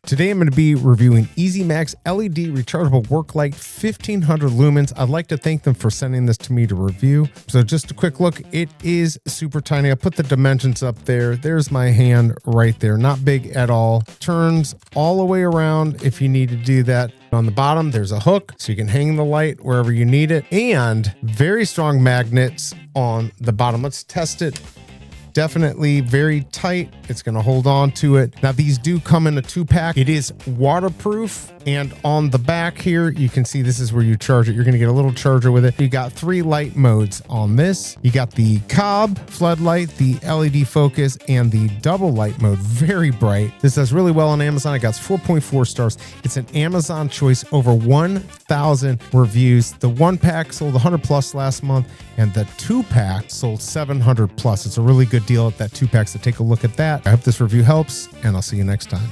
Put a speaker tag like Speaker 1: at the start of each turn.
Speaker 1: Today I'm going to be reviewing EasyMaxx LED rechargeable Worklight 1500 lumens. I'd like to thank them for sending this to me to review. So just a quick look, it is super tiny. I put the dimensions up there. There's my hand right there, not big at all. Turns all the way around if you need to do that. On the bottom, there's a hook so you can hang the light wherever you need it, and very strong magnets on the bottom. Let's test it. Definitely very tight. It's going to hold on to it. Now these do come in a 2-pack. It is waterproof, and on the back here you can see this is where you charge it. You're going to get a little charger with it. You got 3 light modes on this. You got the cob floodlight, the LED focus, and the double light mode. Very bright. This does really well on Amazon. I got 4.4 stars. It's an Amazon choice. Over 1,000 reviews. The 1-pack sold 100 plus last month, and the 2-pack sold 700 plus. It's a really good deal at that 2-pack, so take a look at that. I hope this review helps, and I'll see you next time.